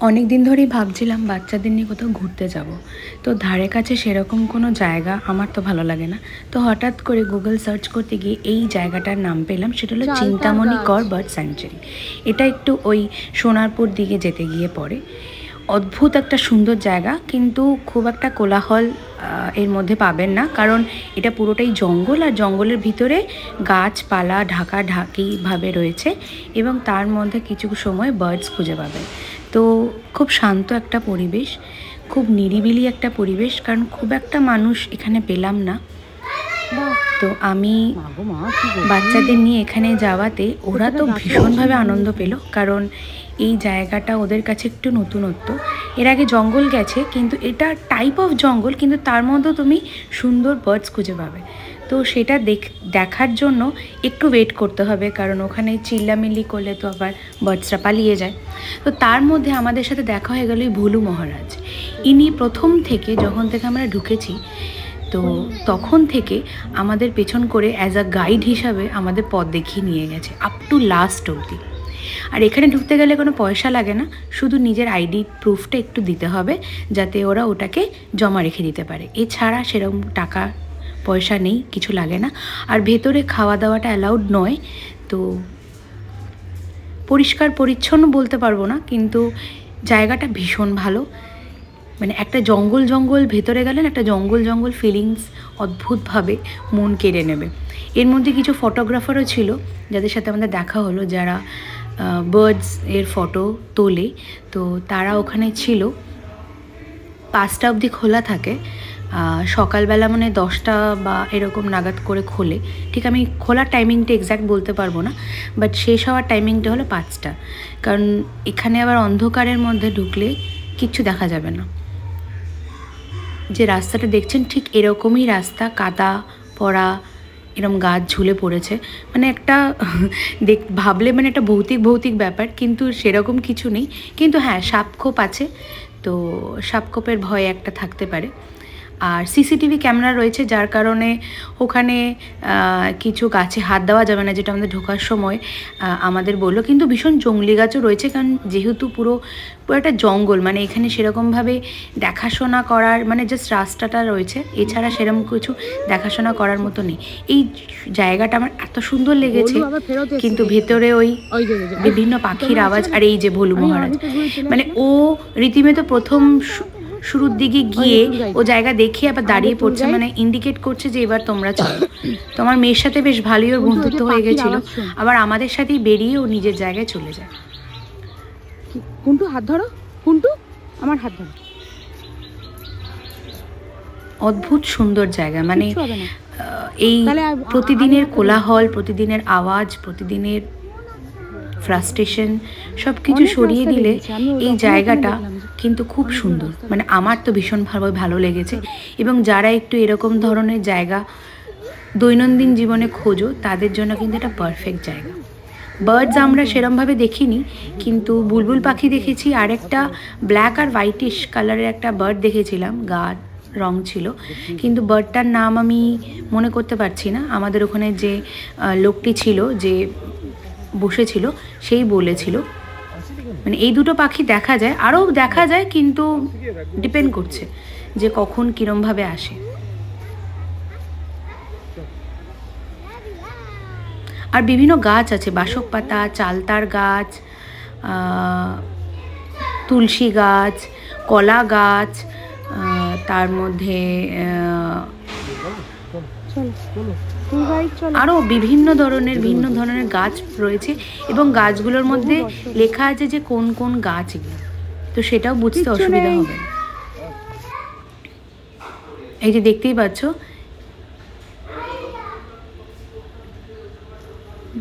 অনেক দিন ধরেই ভাবছিলাম বাচ্চাদের নিয়ে কোথাও ঘুরতে যাব। তো ধারে কাছে সেরকম কোনো জায়গা আমার তো ভালো লাগে না। তো হঠাৎ করে গুগল সার্চ করতে গিয়ে এই জায়গাটার নাম পেলাম, সেটা হলো চিন্তামণি কর বার্ড স্যাংচুয়ারি। এটা একটু ওই সোনারপুর দিকে যেতে গিয়ে পড়ে। অদ্ভুত একটা সুন্দর জায়গা, কিন্তু খুব একটা কোলাহল এর মধ্যে পাবেন না, কারণ এটা পুরোটাই জঙ্গল, আর জঙ্গলের ভিতরে গাছপালা ঢাকাঢাকিভাবে রয়েছে এবং তার মধ্যে কিছু সময় বার্ডস খুঁজে পাবেন। তো খুব শান্ত একটা পরিবেশ, খুব নিরিবিলি একটা পরিবেশ, কারণ খুব একটা মানুষ এখানে পেলাম না। তো আমি বাচ্চাদের নিয়ে এখানে যাওয়াতে ওরা তো ভীষণভাবে আনন্দ পেল, কারণ এই জায়গাটা ওদের কাছে একটু নতুনত্ব। এর আগে জঙ্গল গেছে, কিন্তু এটা টাইপ অফ জঙ্গল, কিন্তু তার মধ্যেও তুমি সুন্দর বার্ডস খুঁজে পাবে। তো সেটা দেখার জন্য একটু ওয়েট করতে হবে, কারণ ওখানে চিল্লামিল্লি করলে তো আবার বার্ডসরা পালিয়ে যায়। তো তার মধ্যে আমাদের সাথে দেখা হয়ে গেল ভুলু মহারাজ। ইনি প্রথম থেকে, যখন থেকে আমরা ঢুকেছি, তো তখন থেকে আমাদের পেছন করে অ্যাজ আ গাইড হিসাবে আমাদের পথ দেখিয়ে নিয়ে গেছে আপ টু লাস্ট অবধি। আর এখানে ঢুকতে গেলে কোনো পয়সা লাগে না, শুধু নিজের আইডি প্রুফটা একটু দিতে হবে, যাতে ওরা ওটাকে জমা রেখে দিতে পারে। এছাড়া সেরকম টাকা পয়সা নেই, কিছু লাগে না। আর ভেতরে খাওয়া দাওয়াটা অ্যালাউড নয়। তো পরিষ্কার পরিচ্ছন্ন বলতে পারবো না, কিন্তু জায়গাটা ভীষণ ভালো। মানে একটা জঙ্গল ভেতরে গেলেন, একটা জঙ্গল ফিলিংস অদ্ভুতভাবে মন কেড়ে নেবে। এর মধ্যে কিছু ফটোগ্রাফারও ছিল যাদের সাথে আমাদের দেখা হলো, যারা বার্ডস এর ফটো তোলে। তো তারা ওখানে ছিল। 5টা অবধি খোলা থাকে, সকালবেলা মানে 10টা বা এরকম নাগাদ করে খোলে। ঠিক আমি খোলার টাইমিংটা এক্স্যাক্ট বলতে পারবো না, বাট শেষ হওয়ার টাইমিংটা হলো 5টা। কারণ এখানে আবার অন্ধকারের মধ্যে ঢুকলে কিচ্ছু দেখা যাবে না। যে রাস্তাটা দেখছেন ঠিক এরকমই রাস্তা, কাদা পড়া, এরকম গাছ ঝুলে পড়েছে। মানে একটা ভাবলে মানে একটা ভৌতিক ব্যাপার, কিন্তু সেরকম কিছু নেই। কিন্তু হ্যাঁ, সাপখোপ আছে, তো সাপখোপের ভয় একটা থাকতে পারে। আর সিসিটিভি ক্যামেরা রয়েছে, যার কারণে ওখানে কিছু গাছে হাত দেওয়া যাবে না, যেটা আমাদের ঢোকার সময় আমাদের বললো। কিন্তু ভীষণ জংলি গাছও রয়েছে, কারণ যেহেতু পুরো একটা জঙ্গল, মানে এখানে সেরকমভাবে দেখাশোনা করার, মানে জাস্ট রাস্তাটা রয়েছে, এছাড়া সেরকম কিছু দেখাশোনা করার মতো নেই। এই জায়গাটা আমার এত সুন্দর লেগেছে, কিন্তু ভেতরে ওই বিভিন্ন পাখির আওয়াজ। আর এই যে ভোলু মহারাজ, মানে ও রীতিমতো প্রথম শুরুর দিকে গিয়ে ও জায়গা দেখে আবার দাঁড়িয়ে পড়ছে, মানে ইন্ডিকেট করছে যে এবার তোমরা চলো। তো আমার মেয়ের সাথে বেশ ভালোই ওর বন্ধুত্ব হয়ে গেছিল, আবার আমাদের সাথেই বেরিয়ে ও নিজের জায়গায় চলে যায়। কুন্টু হাত ধরো, কুন্টু আমার হাত ধরো। অদ্ভুত সুন্দর জায়গা, মানে এই প্রতিদিনের কোলাহল, প্রতিদিনের আওয়াজ, প্রতিদিনের ফ্রাস্ট্রেশন সব কিছু সরিয়ে দিলে এই জায়গাটা কিন্তু খুব সুন্দর। মানে আমার তো ভীষণভাবে ভালো লেগেছে। এবং যারা একটু এরকম ধরনের জায়গা দৈনন্দিন জীবনে খোঁজো, তাদের জন্য কিন্তু এটা পারফেক্ট জায়গা। বার্ডস আমরা সেরমভাবে দেখিনি, কিন্তু বুলবুল পাখি দেখেছি, আর একটা ব্ল্যাক আর হোয়াইটিশ কালারের একটা বার্ড দেখেছিলাম, গা রং ছিল, কিন্তু বার্ডটার নাম আমি মনে করতে পারছি না। আমাদের ওখানে যে লোকটি ছিল, যে বসেছিল, সেই বলেছিল। মানে এই দুটো পাখি দেখা যায়, আরও দেখা যায়, কিন্তু ডিপেন্ড করছে যে কখন কিরমভাবে আসে। আর বিভিন্ন গাছ আছে, বাসক পাতা, চালতার গাছ, তুলসী গাছ, কলা গাছ, তার মধ্যে আরও ভিন্ন ধরনের গাছ রয়েছে, এবং গাছগুলোর মধ্যে লেখা আছে যে কোন কোন গাছ এগুলো, তো সেটাও বুঝতে অসুবিধা হবে। এই যে দেখতেই পাচ্ছ,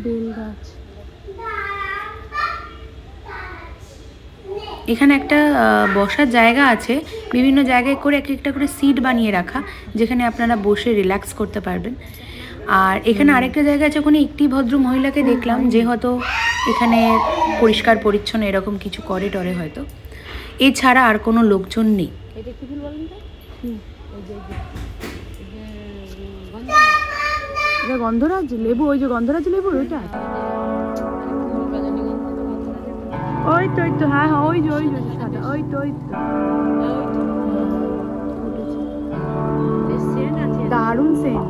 বেল গাছ। এখানে একটা বসার জায়গা আছে, বিভিন্ন জায়গায় করে একটা করে সিট বানিয়ে রাখা, যেখানে আপনারা বসে রিল্যাক্স করতে পারবেন। আর এখানে আরেকটা জায়গা আছে, ওখানে একটি ভদ্র মহিলাকে দেখলাম, যে হয়তো এখানে পরিষ্কার পরিচ্ছন্ন এরকম কিছু করে টরে হয়তো। এছাড়া আর কোনো লোকজন নেই। গন্ধরাজ লেবু, ওই যে গন্ধরাজ লেবু, ওইটা ওই তো হ্যাঁ হ্যাঁ ওই যে সাদা ওই তো দারুণ সেন্ট।